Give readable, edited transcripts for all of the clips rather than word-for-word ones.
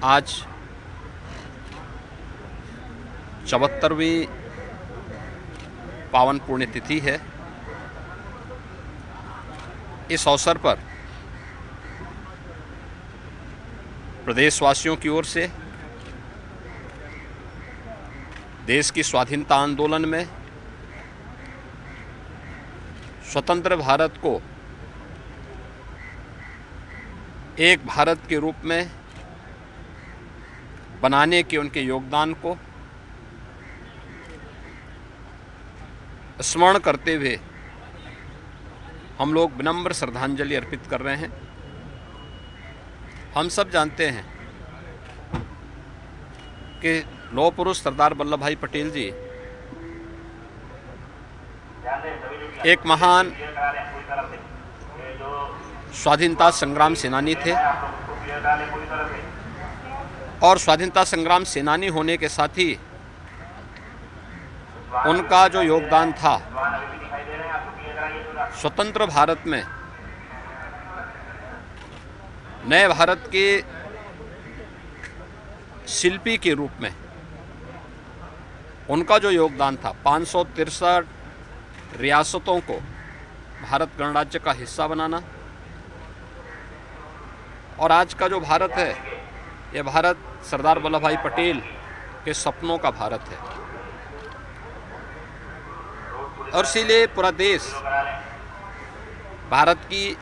आज 74वीं पावन पुण्यतिथि है। इस अवसर पर प्रदेशवासियों की ओर से देश की स्वाधीनता आंदोलन में स्वतंत्र भारत को एक भारत के रूप में बनाने के उनके योगदान को स्मरण करते हुए हम लोग विनम्र श्रद्धांजलि अर्पित कर रहे हैं। हम सब जानते हैं कि लौह पुरुष सरदार वल्लभ भाई पटेल जी एक महान स्वाधीनता संग्राम सेनानी थे और स्वाधीनता संग्राम सेनानी होने के साथ ही उनका जो योगदान था स्वतंत्र भारत में नए भारत के शिल्पी के रूप में उनका जो योगदान था 563 रियासतों को भारत गणराज्य का हिस्सा बनाना और आज का जो भारत है यह भारत सरदार वल्लभ भाई पटेल के सपनों का भारत है। और इसीलिए पूरा देश भारत की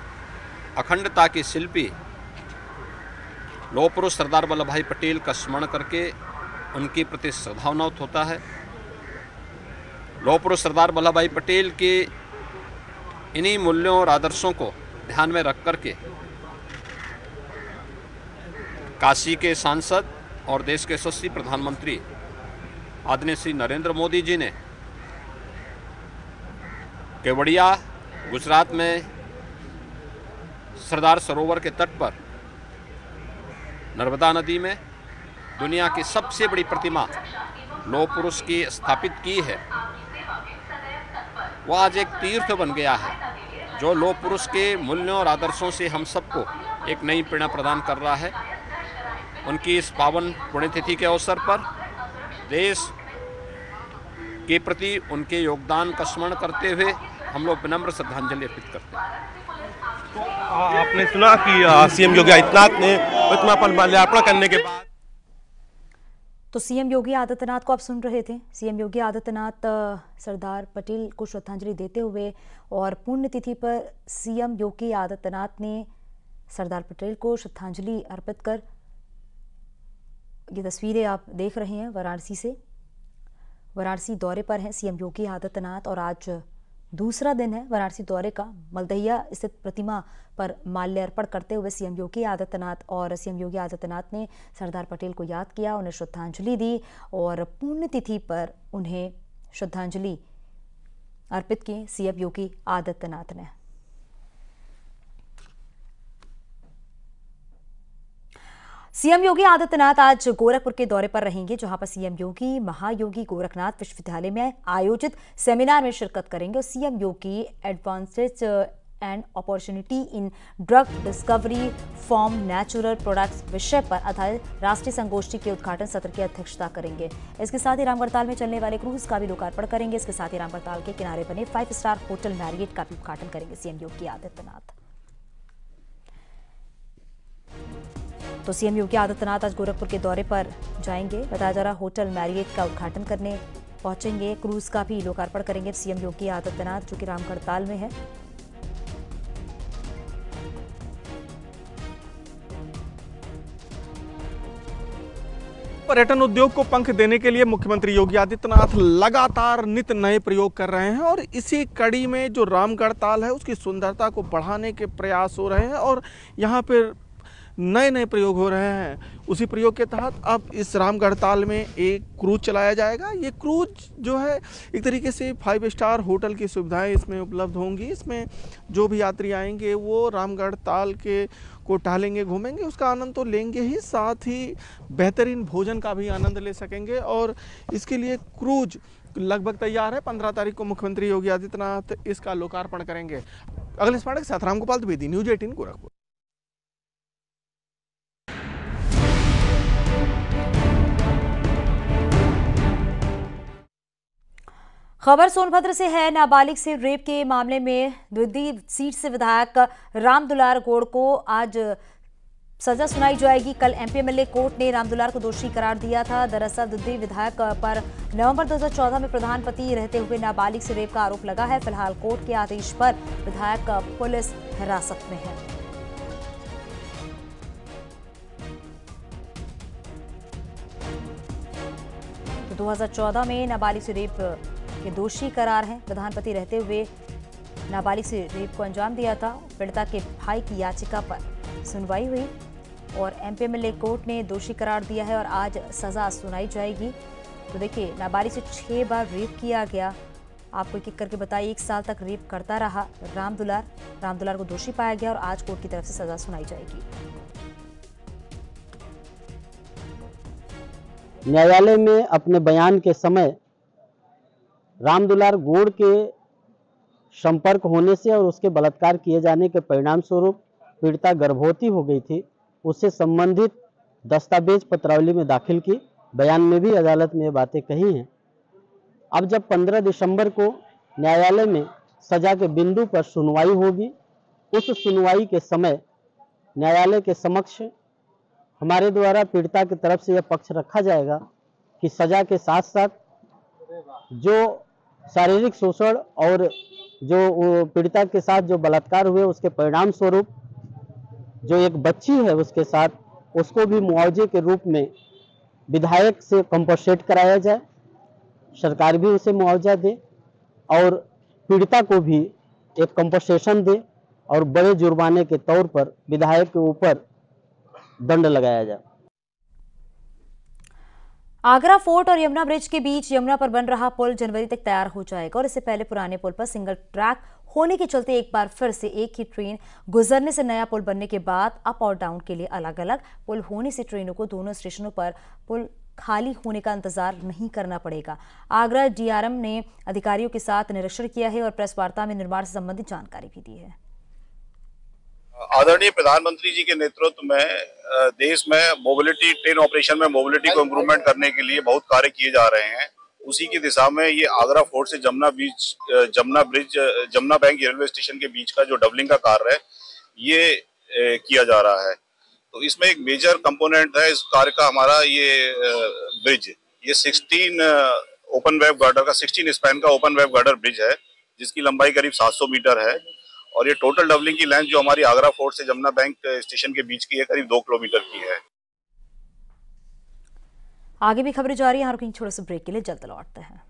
अखंडता के शिल्पी लौह पुरुष सरदार वल्लभ भाई पटेल का स्मरण करके उनके प्रति श्रद्धान्वित होता है। लौह पुरुष सरदार वल्लभ भाई पटेल के इन्हीं मूल्यों और आदर्शों को ध्यान में रख करके काशी के सांसद और देश के यशस्वी प्रधानमंत्री आदरणीय श्री नरेंद्र मोदी जी ने केवड़िया गुजरात में सरदार सरोवर के तट पर नर्मदा नदी में दुनिया की सबसे बड़ी प्रतिमा लौह पुरुष की स्थापित की है। वह आज एक तीर्थ बन गया है जो लौह पुरुष के मूल्यों और आदर्शों से हम सबको एक नई प्रेरणा प्रदान कर रहा है। उनकी इस पावन पुण्यतिथि के अवसर पर देश के प्रति उनके योगदान का स्मरण करते हुए हम लोग विनम्र श्रद्धांजलि अर्पित करते हैं। तो आपने सुना कि सीएम योगी आदित्यनाथ ने प्रतिमा पर माल्यार्पण करने के बाद तो सीएम योगी आदित्यनाथ को आप सुन रहे थे। सीएम योगी आदित्यनाथ सरदार पटेल को श्रद्धांजलि देते हुए और पुण्यतिथि पर सीएम योगी आदित्यनाथ ने सरदार पटेल को श्रद्धांजलि अर्पित कर ये तस्वीरें आप देख रहे हैं वाराणसी से। वाराणसी दौरे पर हैं सीएम योगी आदित्यनाथ और आज दूसरा दिन है वाराणसी दौरे का। मलदहिया स्थित प्रतिमा पर माल्यार्पण करते हुए सीएम योगी आदित्यनाथ ने सरदार पटेल को याद किया, उन्हें श्रद्धांजलि दी और पुण्यतिथि पर उन्हें श्रद्धांजलि अर्पित की सीएम योगी आदित्यनाथ ने। सीएम योगी आदित्यनाथ आज गोरखपुर के दौरे पर रहेंगे, जहां पर सीएम योगी महायोगी गोरखनाथ विश्वविद्यालय में आयोजित सेमिनार में शिरकत करेंगे और CM Yogi advances and opportunity in drug discovery form natural products विषय पर आधारित राष्ट्रीय संगोष्ठी के उद्घाटन सत्र की अध्यक्षता करेंगे। इसके साथ ही रामगढ़ताल में चलने वाले क्रूज का भी लोकार्पण करेंगे। इसके साथ ही रामगढ़ताल के किनारे बने 5 स्टार होटल मैरियट का भी उद्घाटन करेंगे सीएम योगी आदित्यनाथ। तो सीएम योगी आदित्यनाथ आज गोरखपुर के दौरे पर जाएंगे। बताया जा रहा होटल मैरियट का उद्घाटन करने पहुंचेंगे। क्रूज का भी लोकार्पण करेंगे सीएम योगी आदित्यनाथ, जो कि रामगढ़ताल में है। पर्यटन उद्योग को पंख देने के लिए मुख्यमंत्री योगी आदित्यनाथ लगातार नित नए प्रयोग कर रहे हैं और इसी कड़ी में जो रामगढ़ताल है उसकी सुंदरता को बढ़ाने के प्रयास हो रहे हैं और यहाँ पर नए नए प्रयोग हो रहे हैं। उसी प्रयोग के तहत अब इस रामगढ़ताल में एक क्रूज चलाया जाएगा। ये क्रूज जो है एक तरीके से 5 स्टार होटल की सुविधाएं इसमें उपलब्ध होंगी। इसमें जो भी यात्री आएंगे वो रामगढ़ताल के को टहलेंगे, घूमेंगे, उसका आनंद तो लेंगे ही, साथ ही बेहतरीन भोजन का भी आनंद ले सकेंगे। और इसके लिए क्रूज लगभग तैयार है। 15 तारीख को मुख्यमंत्री योगी आदित्यनाथ इसका लोकार्पण करेंगे। अगले स्मारक के साथ रामगोपाल द्विवेदी, न्यूज़ 18 गोरखपुर। खबर सोनभद्र से है। नाबालिग से रेप के मामले में द्वितीय सीट से विधायक रामदुलार गौड़ को आज सजा सुनाई जाएगी। कल एमपीएमएलए कोर्ट ने रामदुलार को दोषी करार दिया था। दरअसल द्वितीय विधायक पर नवंबर 2014 में प्रधान पति रहते हुए नाबालिग से रेप का आरोप लगा है। फिलहाल कोर्ट के आदेश पर विधायक पुलिस हिरासत में है। तो 2014 में नाबालिग से रेप के दोषी करार हैं। प्रधानपति रहते हुए नाबालिग से रेप को अंजाम दिया था। पीड़िता के भाई की याचिका पर सुनवाई हुई और एमपीएमएलए कोर्ट ने दोषी करार दिया है और आज सजा सुनाई जाएगी। तो देखिए, नाबालिग से 6 बार रेप किया गया। आपको एक एक करके बताइए, 1 साल तक रेप करता रहा रामदुलार को दोषी पाया गया और आज कोर्ट की तरफ से सजा सुनाई जाएगी। न्यायालय में अपने बयान के समय रामदुलार गौड़ के संपर्क होने से और उसके बलात्कार किए जाने के परिणाम स्वरूप पीड़िता गर्भवती हो गई थी, उससे संबंधित दस्तावेज पत्रावली में दाखिल की। बयान में भी अदालत में ये बातें कही हैं। अब जब 15 दिसंबर को न्यायालय में सजा के बिंदु पर सुनवाई होगी, उस सुनवाई के समय न्यायालय के समक्ष हमारे द्वारा पीड़िता की तरफ से यह पक्ष रखा जाएगा कि सजा के साथ साथ जो शारीरिक शोषण और जो पीड़िता के साथ जो बलात्कार हुए उसके परिणाम स्वरूप जो एक बच्ची है उसके साथ, उसको भी मुआवजे के रूप में विधायक से कंपनसेट कराया जाए, सरकार भी उसे मुआवजा दे और पीड़िता को भी एक कंपनसेशन दे और बड़े जुर्माने के तौर पर विधायक के ऊपर दंड लगाया जाए। आगरा फोर्ट और यमुना ब्रिज के बीच यमुना पर बन रहा पुल जनवरी तक तैयार हो जाएगा और इससे पहले पुराने पुल पर सिंगल ट्रैक होने के चलते एक बार फिर से एक ही ट्रेन गुजरने से नया पुल बनने के बाद अप और डाउन के लिए अलग अलग पुल होने से ट्रेनों को दोनों स्टेशनों पर पुल खाली होने का इंतजार नहीं करना पड़ेगा। आगरा डीआरएम ने अधिकारियों के साथ निरीक्षण किया है और प्रेस वार्ता में निर्माण से संबंधित जानकारी भी दी है। आदरणीय प्रधानमंत्री जी के नेतृत्व में देश में मोबिलिटी ट्रेन ऑपरेशन में मोबिलिटी को इम्प्रूवमेंट करने के लिए बहुत कार्य किए जा रहे हैं। उसी की दिशा में ये आगरा फोर्ट से जमुना बैंक रेलवे स्टेशन के बीच का जो डबलिंग का कार्य है ये किया जा रहा है। तो इसमें एक मेजर कंपोनेंट है इस कार्य का हमारा ये ब्रिज, ये 16 ओपन वेब गार्डर का 16 स्पैन का ओपन वेब गार्डर ब्रिज है जिसकी लंबाई करीब 700 मीटर है और ये टोटल डबलिंग की लेंथ जो हमारी आगरा फोर्ट से जमुना बैंक स्टेशन के बीच की है करीब 2 किलोमीटर की है। आगे भी खबरें जारी हैं और कहीं छोटे से ब्रेक के लिए जल्द लौटते हैं।